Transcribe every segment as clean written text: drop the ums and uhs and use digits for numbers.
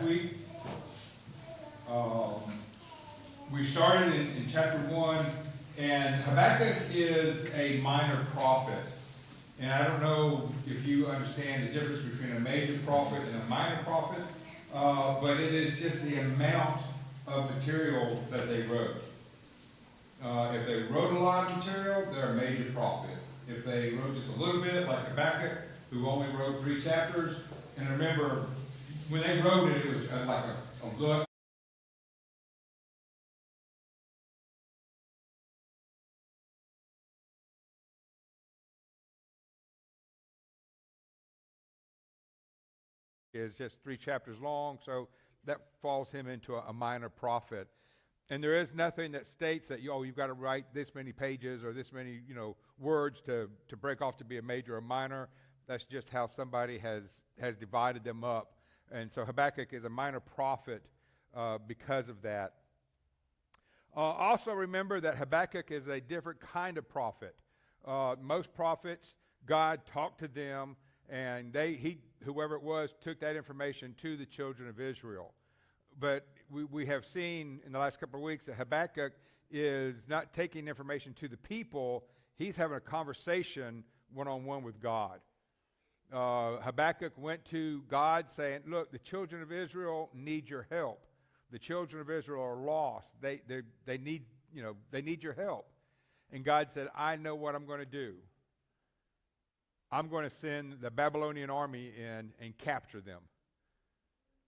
week. We started in chapter 1, and Habakkuk is a minor prophet. And I don't know if you understand the difference between a major prophet and a minor prophet, but it is just the amount of material that they wrote. If they wrote a lot of material, they're a major prophet. If they wrote just a little bit, like Habakkuk, who only wrote 3 chapters, and remember, when they wrote it, it was like a look. Is just 3 chapters long, so that falls him into a minor prophet. And there is nothing that states that you've got to write this many pages or this many words to break off to be a major or minor. That's just how somebody has divided them up. And so Habakkuk is a minor prophet because of that. Also remember that Habakkuk is a different kind of prophet. Most prophets, God talked to them, and whoever it was, took that information to the children of Israel. But we have seen in the last couple of weeks that Habakkuk is not taking information to the people. He's having a conversation one-on-one with God. Habakkuk went to God saying, look, the children of Israel need your help. The children of Israel are lost. They need your help. And God said, I know what I'm going to do. I'm going to send the Babylonian army in and capture them.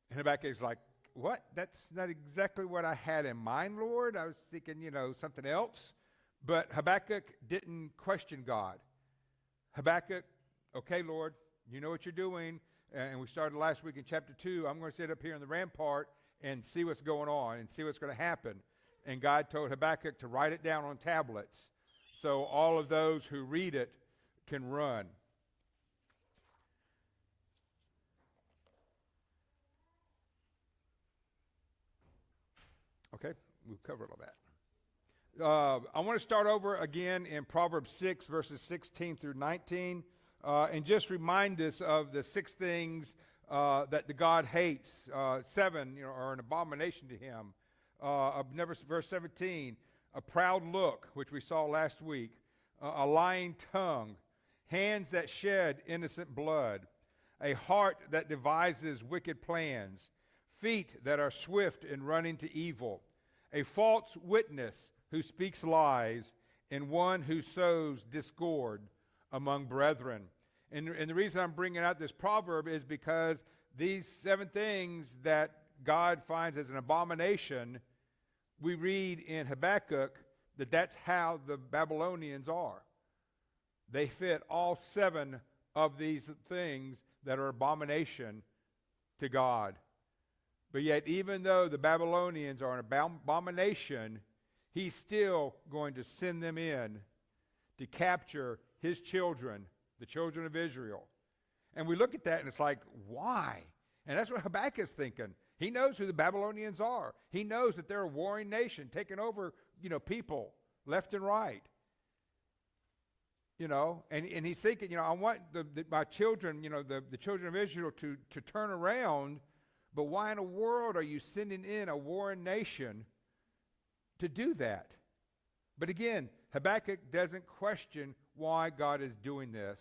And Habakkuk's like, what? That's not exactly what I had in mind, Lord. I was thinking, something else. But Habakkuk didn't question God. Habakkuk, okay, Lord, you know what you're doing. And we started last week in chapter 2. I'm going to sit up here in the rampart and see what's going on and see what's going to happen. And God told Habakkuk to write it down on tablets so all of those who read it can run. Okay, we've covered all that. I want to start over again in Proverbs 6, verses 16 through 19, and just remind us of the 6 things that the God hates. 7 are an abomination to him. Verse 17, a proud look, which we saw last week, a lying tongue, hands that shed innocent blood, a heart that devises wicked plans, feet that are swift in running to evil, a false witness who speaks lies, and one who sows discord among brethren. And the reason I'm bringing out this proverb is because these 7 things that God finds as an abomination, we read in Habakkuk that that's how the Babylonians are. They fit all 7 of these things that are abomination to God. But yet, even though the Babylonians are an abomination, he's still going to send them in to capture his children, the children of Israel. And we look at that and it's like, why? And that's what Habakkuk's thinking. He knows who the Babylonians are. He knows that they're a warring nation, taking over, people left and right. And he's thinking, I want my children, the children of Israel to turn around. But why in the world are you sending in a warring nation to do that? But again, Habakkuk doesn't question why God is doing this.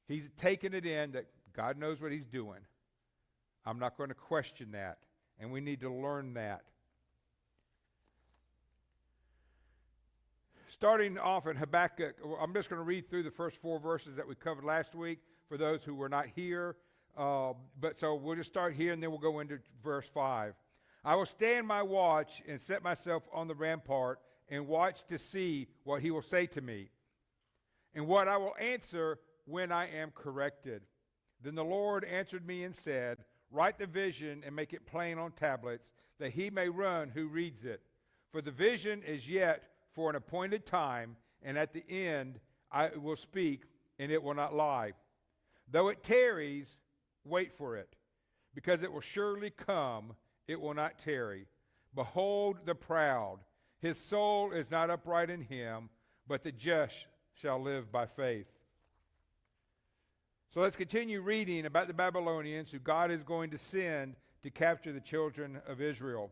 He's taken it in that God knows what he's doing. I'm not going to question that. And we need to learn that. Starting off in Habakkuk, I'm just going to read through the first 4 verses that we covered last week for those who were not here. But so we'll just start here and then we'll go into verse 5. I will stand my watch and set myself on the rampart and watch to see what he will say to me and what I will answer when I am corrected. Then the Lord answered me and said, write the vision and make it plain on tablets that he may run who reads it. For the vision is yet for an appointed time, and at the end I will speak and it will not lie. Though it tarries, wait for it, because it will surely come, it will not tarry. Behold the proud, his soul is not upright in him, but the just shall live by faith. So let's continue reading about the Babylonians who God is going to send to capture the children of Israel.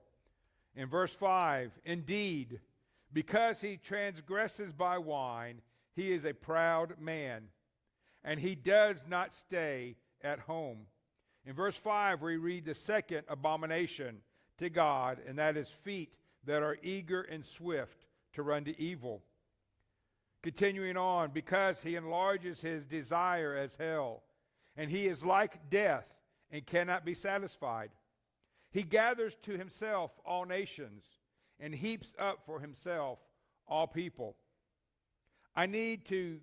In verse 5, indeed, because he transgresses by wine, he is a proud man, and he does not stay at home. In verse 5, we read the second abomination to God, and that is feet that are eager and swift to run to evil. Continuing on, because he enlarges his desire as hell, and he is like death and cannot be satisfied. He gathers to himself all nations and heaps up for himself all people. I need to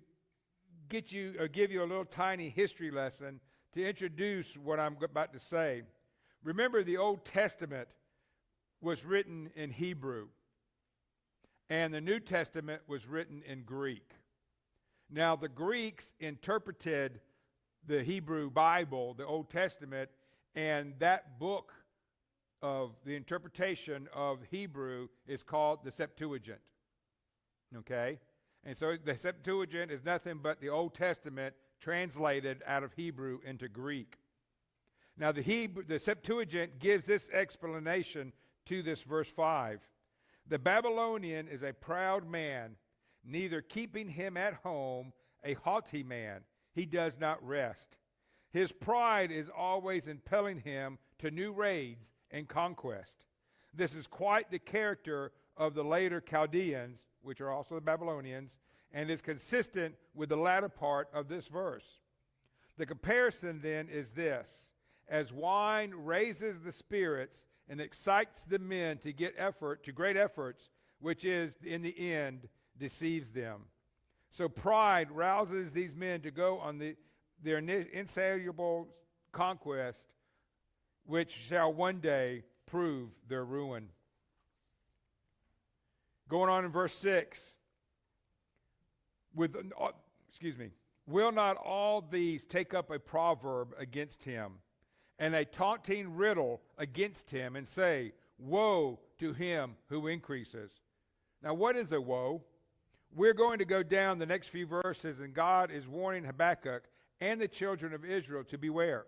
give you a little tiny history lesson to introduce what I'm about to say. Remember, the Old Testament was written in Hebrew, and the New Testament was written in Greek. Now, the Greeks interpreted the Hebrew Bible, the Old Testament, and that book of the interpretation of Hebrew is called the Septuagint. Okay? And so the Septuagint is nothing but the Old Testament translated out of Hebrew into Greek. Now, the Septuagint gives this explanation to this verse 5. The Babylonian is a proud man, neither keeping him at home, a haughty man. He does not rest. His pride is always impelling him to new raids and conquest. This is quite the character of the later Chaldeans, which are also the Babylonians, and is consistent with the latter part of this verse. The comparison then is this: as wine raises the spirits and excites the men to great efforts, which is in the end deceives them. So pride rouses these men to go on their insatiable conquest, which shall one day prove their ruin. Going on in verse 6, will not all these take up a proverb against him, and a taunting riddle against him, and say, woe to him who increases? Now, what is a woe? We're going to go down the next few verses, and God is warning Habakkuk and the children of Israel to beware.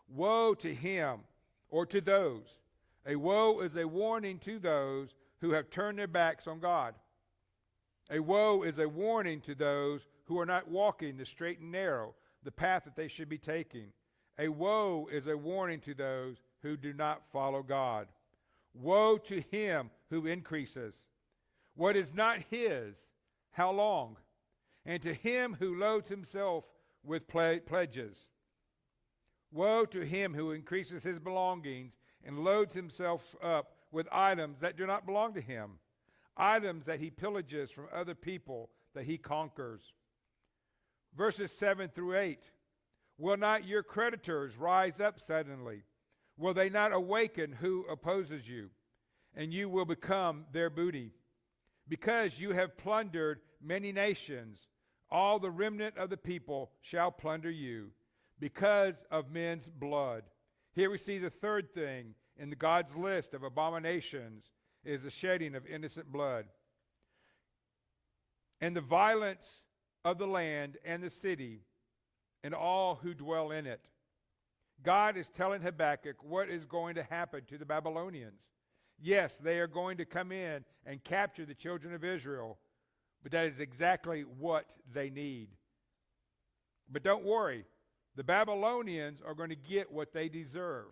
Woe to him, or to those. A woe is a warning to those who have turned their backs on God. A woe is a warning to those who are not walking the straight and narrow, the path that they should be taking. A woe is a warning to those who do not follow God. Woe to him who increases. What is not his, how long? And to him who loads himself with pledges. Woe to him who increases his belongings and loads himself up with items that do not belong to him, items that he pillages from other people that he conquers. Verses 7 through 8. Will not your creditors rise up suddenly? Will they not awaken who opposes you? And you will become their booty. Because you have plundered many nations, all the remnant of the people shall plunder you, because of men's blood. Here we see the third thing in God's list of abominations is the shedding of innocent blood. And the violence of the land and the city and all who dwell in it. God is telling Habakkuk what is going to happen to the Babylonians. Yes, they are going to come in and capture the children of Israel, but that is exactly what they need. But don't worry, the Babylonians are going to get what they deserve.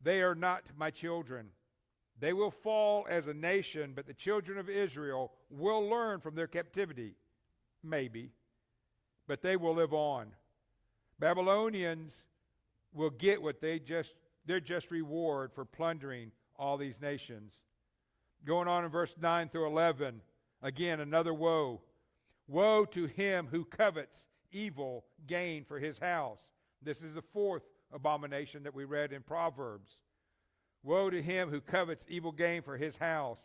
They are not my children. They will fall as a nation, but the children of Israel will learn from their captivity. Maybe. But they will live on. Babylonians will get what their just reward for plundering all these nations. Going on in verse 9 through 11, again, another woe. Woe to him who covets evil gain for his house. This is the fourth abomination that we read in Proverbs. Woe to him who covets evil gain for his house,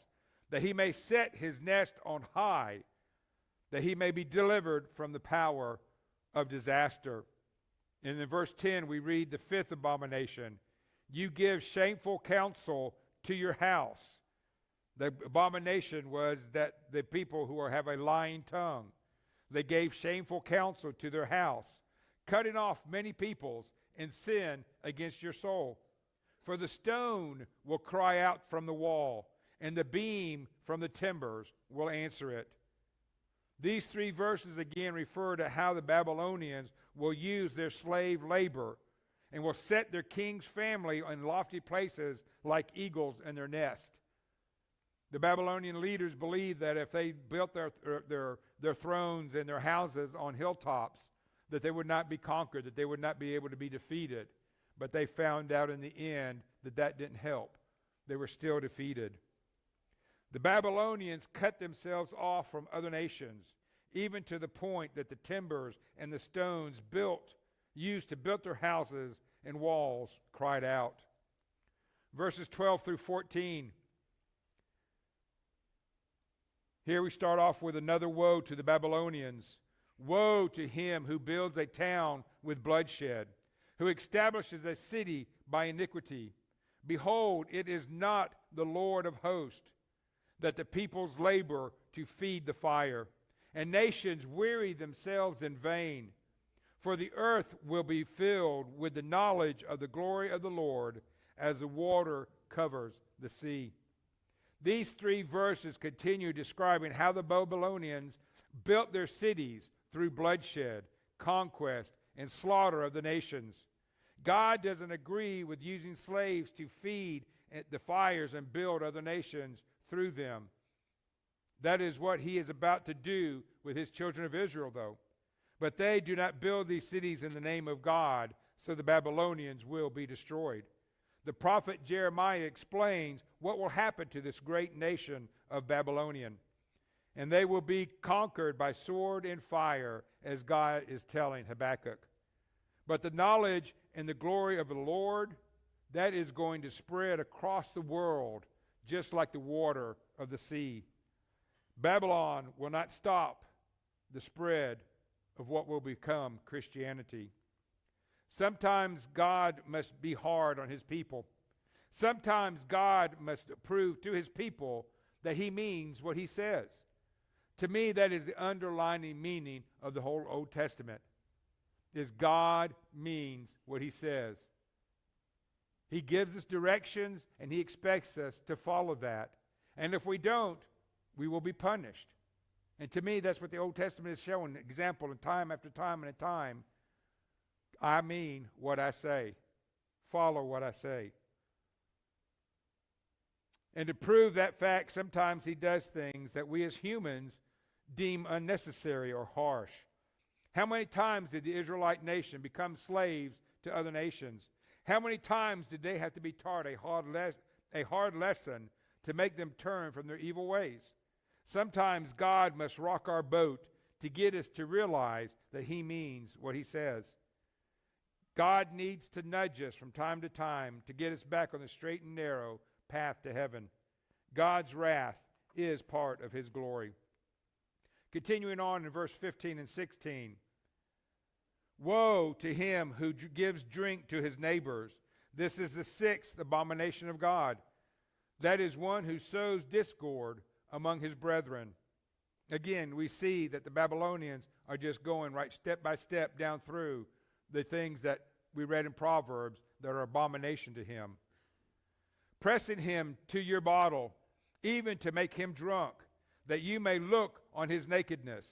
that he may set his nest on high, that he may be delivered from the power of disaster. And in verse 10 we read the fifth abomination. You give shameful counsel to your house. The abomination was that the people who have a lying tongue, they gave shameful counsel to their house. cutting off many peoples and sin against your soul. For the stone will cry out from the wall, and the beam from the timbers will answer it. These three verses again refer to how the Babylonians will use their slave labor and will set their king's family in lofty places like eagles in their nest. The Babylonian leaders believed that if they built their thrones and their houses on hilltops, that they would not be conquered, that they would not be able to be defeated. But they found out in the end that that didn't help. They were still defeated. The Babylonians cut themselves off from other nations, even to the point that the timbers and the stones used to build their houses and walls cried out. Verses 12 through 14. Here we start off with another woe to the Babylonians. Woe to him who builds a town with bloodshed, who establishes a city by iniquity. Behold, it is not the Lord of hosts, that the peoples labor to feed the fire, and nations weary themselves in vain. For the earth will be filled with the knowledge of the glory of the Lord, as the water covers the sea. These three verses continue describing how the Babylonians built their cities through bloodshed, conquest, and slaughter of the nations. God doesn't agree with using slaves to feed the fires and build other nations through them. That is what he is about to do with his children of Israel, though. But they do not build these cities in the name of God, so the Babylonians will be destroyed. The prophet Jeremiah explains what will happen to this great nation of Babylonian. And they will be conquered by sword and fire, as God is telling Habakkuk. But the knowledge and the glory of the Lord, that is going to spread across the world, just like the water of the sea. Babylon will not stop the spread of what will become Christianity. Sometimes God must be hard on his people. Sometimes God must prove to his people that he means what he says. To me, that is the underlining meaning of the whole Old Testament, is God means what he says. He gives us directions, and he expects us to follow that. And if we don't, we will be punished. And to me, that's what the Old Testament is showing, an example, and time after time and time. I mean what I say. Follow what I say. And to prove that fact, sometimes he does things that we as humans deem unnecessary or harsh. How many times did the Israelite nation become slaves to other nations? How many times did they have to be taught a hard lesson to make them turn from their evil ways? Sometimes God must rock our boat to get us to realize that he means what he says. God needs to nudge us from time to time to get us back on the straight and narrow path to heaven. God's wrath is part of his glory. Continuing on in verse 15 and 16. Woe to him who gives drink to his neighbors. This is the sixth abomination of God. That is one who sows discord among his brethren. Again, we see that the Babylonians are just going right step by step down through the things that we read in Proverbs that are abomination to him. Pressing him to your bottle, even to make him drunk, that you may look on his nakedness.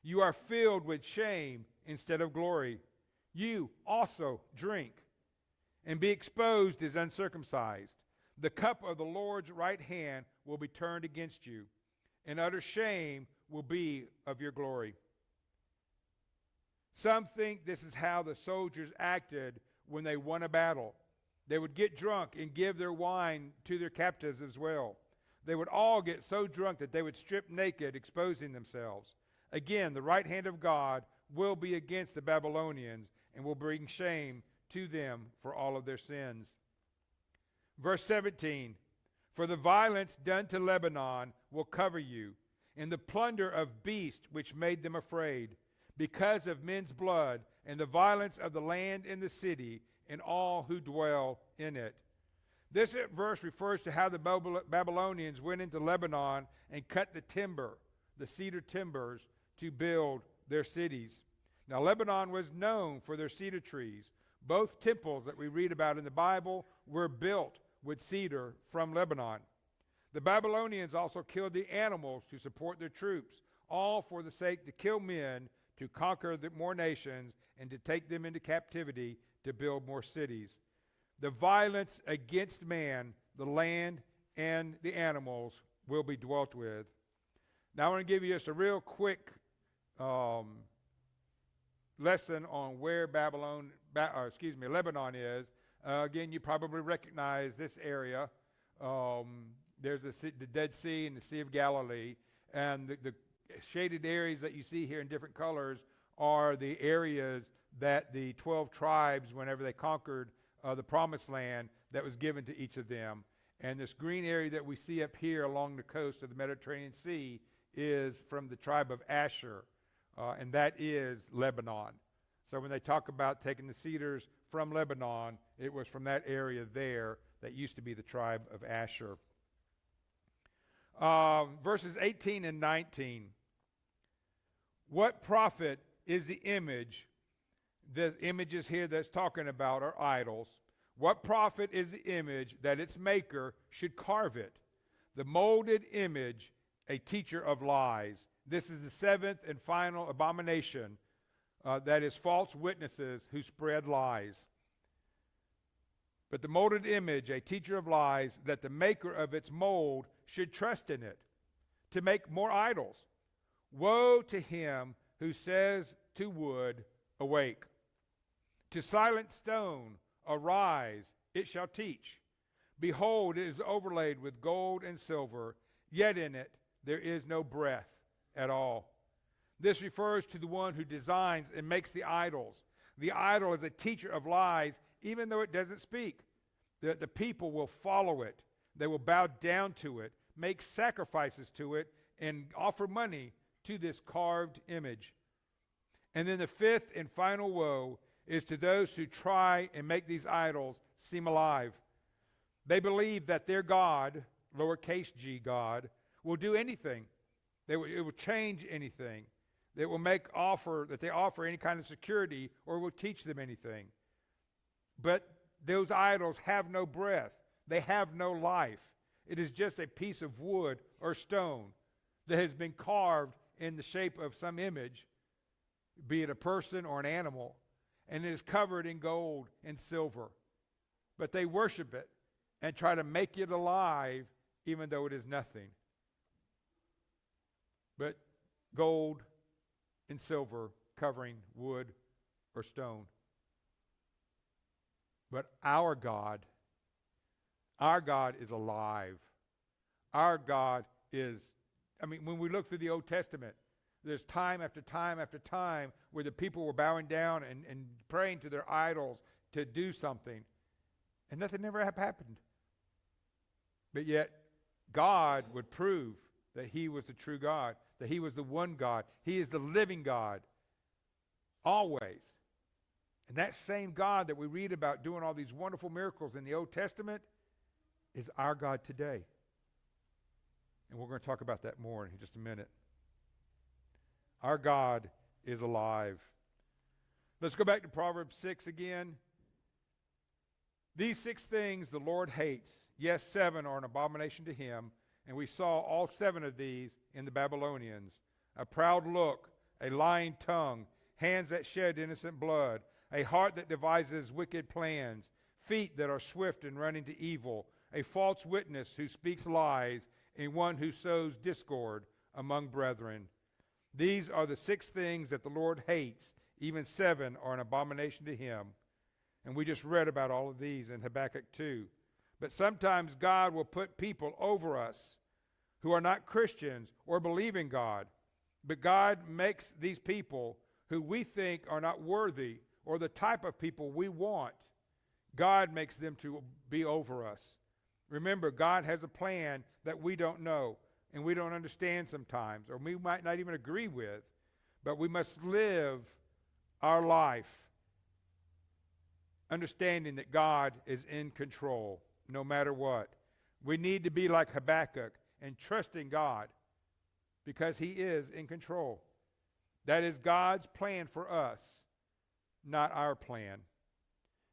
You are filled with shame instead of glory. You also drink, and be exposed as uncircumcised. The cup of the Lord's right hand will be turned against you, and utter shame will be of your glory. Some think this is how the soldiers acted when they won a battle. They would get drunk and give their wine to their captives as well. They would all get so drunk that they would strip naked, exposing themselves. Again, the right hand of God will be against the Babylonians and will bring shame to them for all of their sins. Verse 17, for the violence done to Lebanon will cover you, and the plunder of beasts which made them afraid, because of men's blood, and the violence of the land and the city, and all who dwell in it. This verse refers to how the Babylonians went into Lebanon and cut the timber, the cedar timbers, to build their cities. Now, Lebanon was known for their cedar trees. Both temples that we read about in the Bible were built with cedar from Lebanon. The Babylonians also killed the animals to support their troops, all for the sake to kill men, to conquer more nations, and to take them into captivity to build more cities. The violence against man, the land, and the animals will be dwelt with. Now I want to give you just a real quick lesson on where Lebanon is. Again, you probably recognize this area. There's the Dead Sea and the Sea of Galilee, and the shaded areas that you see here in different colors are the areas that the 12 tribes, whenever they conquered the promised land, that was given to each of them. And this green area that we see up here along the coast of the Mediterranean Sea is from the tribe of Asher, and that is Lebanon. So when they talk about taking the cedars from Lebanon, it was from that area there that used to be the tribe of Asher. Verses 18 and 19. What profit is the image? The images here that's talking about are idols. What profit is the image that its maker should carve it? The molded image, a teacher of lies. This is the seventh and final abomination, that is false witnesses who spread lies. But the molded image, a teacher of lies, that the maker of its mold should trust in it, to make more idols. Woe to him who says to wood, awake. To silent stone, arise, it shall teach. Behold, it is overlaid with gold and silver, yet in it there is no breath at all. This refers to the one who designs and makes the idols. The idol is a teacher of lies, even though it doesn't speak. The people will follow it. They will bow down to it, make sacrifices to it, and offer money to this carved image. And then the fifth and final woe is to those who try and make these idols seem alive. They believe that their God, lowercase g God, will do anything. It will change anything. That they offer any kind of security or will teach them anything. But those idols have no breath. They have no life. It is just a piece of wood or stone that has been carved in the shape of some image, be it a person or an animal, and it is covered in gold and silver. But they worship it and try to make it alive even though it is nothing but gold and silver covering wood or stone. But our God is alive. Our God is, when we look through the Old Testament, there's time after time after time where the people were bowing down and praying to their idols to do something. And nothing ever happened. But yet, God would prove that he was the true God, that he was the one God. He is the living God, always. And that same God that we read about doing all these wonderful miracles in the Old Testament is our God today. And we're going to talk about that more in just a minute. Our God is alive. Let's go back to Proverbs 6 again. These 6 things the Lord hates. Yes, 7 are an abomination to him. And we saw all 7 of these in the Babylonians. A proud look, a lying tongue, hands that shed innocent blood, a heart that devises wicked plans, feet that are swift in running to evil, a false witness who speaks lies, and one who sows discord among brethren. These are the 6 things that the Lord hates. Even 7 are an abomination to him. And we just read about all of these in Habakkuk 2. But sometimes God will put people over us who are not Christians or believe in God. But God makes these people who we think are not worthy or the type of people we want, God makes them to be over us. Remember, God has a plan that we don't know and we don't understand sometimes, or we might not even agree with, but we must live our life understanding that God is in control no matter what. We need to be like Habakkuk and trust in God because he is in control. That is God's plan for us, not our plan.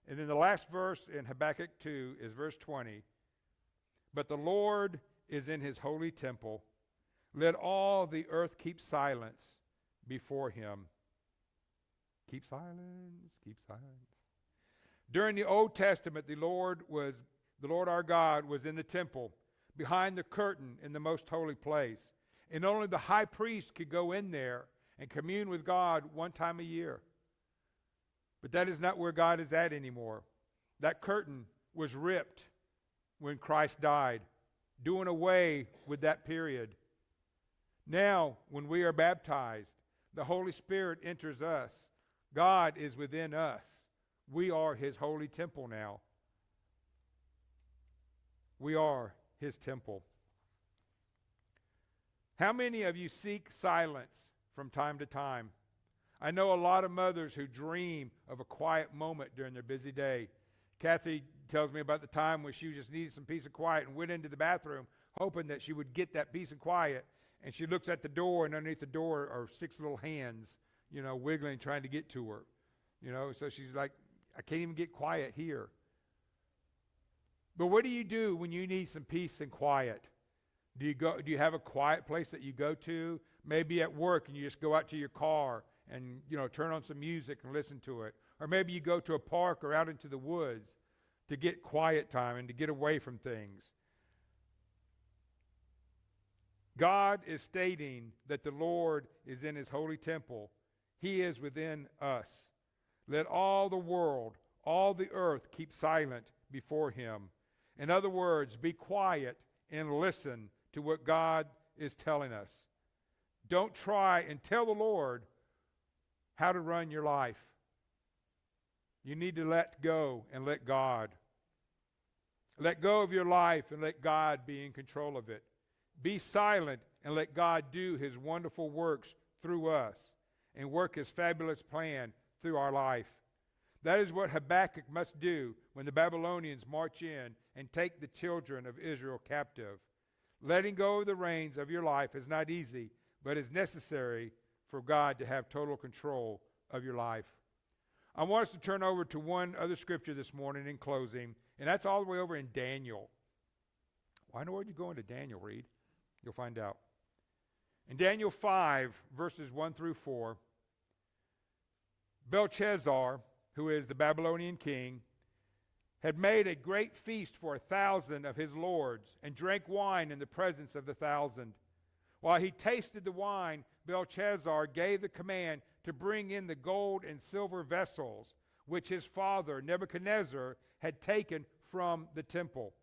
And then the last verse in Habakkuk 2 is verse 20. But the Lord is in his holy temple. Let all the earth keep silence before him. Keep silence, keep silence. During the Old Testament, the Lord our God was in the temple, behind the curtain in the most holy place. And only the high priest could go in there and commune with God one time a year. But that is not where God is at anymore. That curtain was ripped when Christ died, doing away with that period. Now, when we are baptized, the Holy Spirit enters us. God is within us. We are his holy temple now. We are his temple. How many of you seek silence from time to time? I know a lot of mothers who dream of a quiet moment during their busy day. Kathy tells me about the time when she just needed some peace and quiet and went into the bathroom hoping that she would get that peace and quiet. And she looks at the door, and underneath the door are 6 little hands, wiggling, trying to get to her. So she's like, I can't even get quiet here. But what do you do when you need some peace and quiet? Do you have a quiet place that you go to? Maybe at work and you just go out to your car and turn on some music and listen to it. Or maybe you go to a park or out into the woods to get quiet time and to get away from things. God is stating that the Lord is in his holy temple. He is within us. Let all the world, all the earth keep silent before him. In other words, be quiet and listen to what God is telling us. Don't try and tell the Lord how to run your life. You need to let go and let God. Let go of your life and let God be in control of it. Be silent and let God do his wonderful works through us and work his fabulous plan through our life. That is what Habakkuk must do when the Babylonians march in and take the children of Israel captive. Letting go of the reins of your life is not easy, but is necessary for God to have total control of your life. I want us to turn over to one other scripture this morning in closing, and that's all the way over in Daniel. Why in the world are you going to Daniel, Reed? You'll find out. In Daniel 5, verses 1 through 4, Belshazzar, who is the Babylonian king, had made a great feast for 1,000 of his lords and drank wine in the presence of the 1,000. While he tasted the wine, Belshazzar gave the command to bring in the gold and silver vessels which his father Nebuchadnezzar had taken from the temple,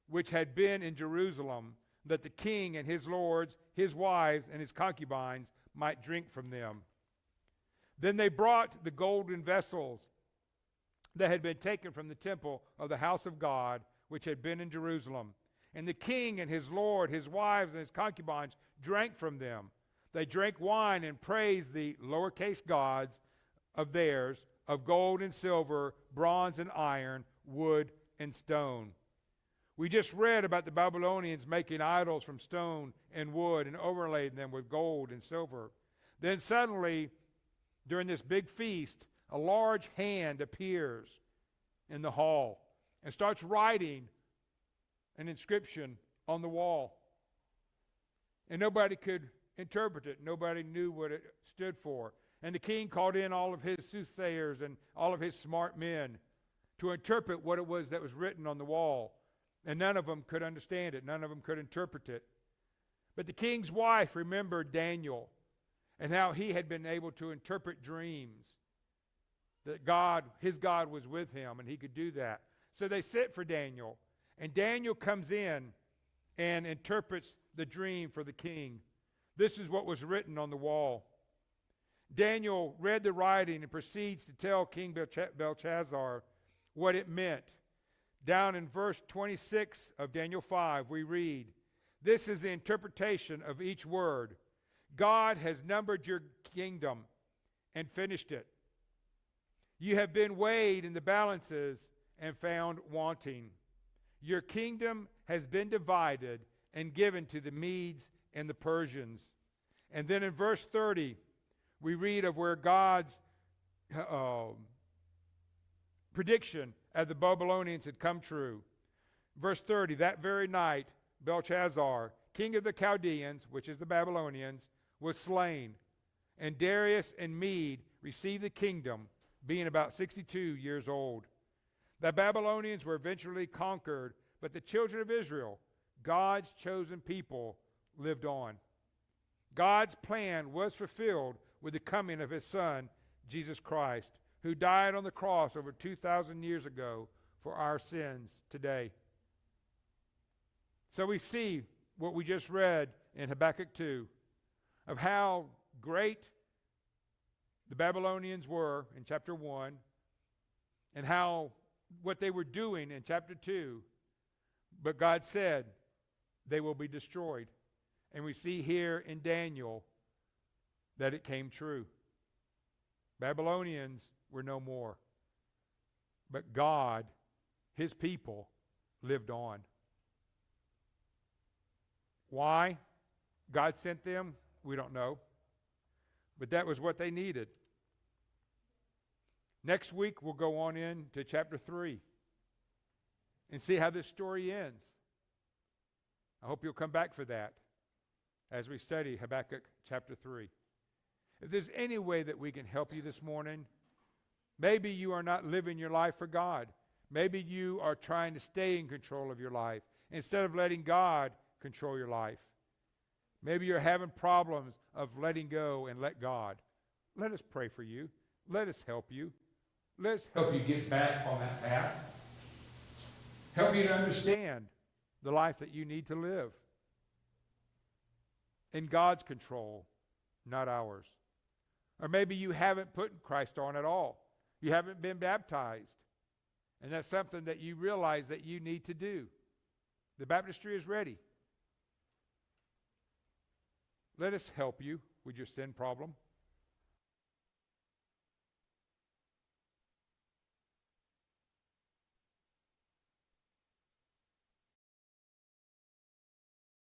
which had been in Jerusalem, that the king and his lords, his wives, and his concubines might drink from them. Then they brought the golden vessels that had been taken from the temple of the house of God, which had been in Jerusalem. And the king and his lord, his wives, and his concubines drank from them. They drank wine and praised the lowercase gods of theirs, of gold and silver, bronze and iron, wood and stone. We just read about the Babylonians making idols from stone and wood and overlaying them with gold and silver. Then suddenly, during this big feast, a large hand appears in the hall and starts writing an inscription on the wall. And nobody could interpret it. Nobody knew what it stood for. And the king called in all of his soothsayers and all of his smart men to interpret what it was that was written on the wall. And none of them could understand it. None of them could interpret it. But the king's wife remembered Daniel and how he had been able to interpret dreams. That God, his God was with him and he could do that. So they sent for Daniel. And Daniel comes in and interprets the dream for the king. This is what was written on the wall. Daniel read the writing and proceeds to tell King Belshazzar what it meant. Down in verse 26 of Daniel 5, we read, "This is the interpretation of each word. God has numbered your kingdom and finished it. You have been weighed in the balances and found wanting. Your kingdom has been divided and given to the Medes and the Persians." And then in verse 30, We read of where God's prediction of the Babylonians had come true. Verse 30, that very night, Belshazzar, king of the Chaldeans, which is the Babylonians, was slain, and Darius and Mede received the kingdom, being about 62 years old. The Babylonians were eventually conquered, but the children of Israel, God's chosen people, lived on. God's plan was fulfilled with the coming of his Son, Jesus Christ, who died on the cross over 2,000 years ago for our sins today. So we see what we just read in Habakkuk 2 of how great the Babylonians were in chapter 1 and how what they were doing in chapter 2. But God said they will be destroyed. And we see here in Daniel that it came true. Babylonians were no more. But God, his people, lived on. Why God sent them, we don't know. But that was what they needed. Next week, we'll go on into chapter 3 and see how this story ends. I hope you'll come back for that as we study Habakkuk chapter 3. If there's any way that we can help you this morning, maybe you are not living your life for God. Maybe you are trying to stay in control of your life instead of letting God control your life. Maybe you're having problems of letting go and let God. Let us pray for you. Let us help you. Let's help you get back on that path. Help you to understand the life that you need to live. In God's control, not ours. Or maybe you haven't put Christ on at all. You haven't been baptized. And that's something that you realize that you need to do. The baptistry is ready. Let us help you with your sin problem.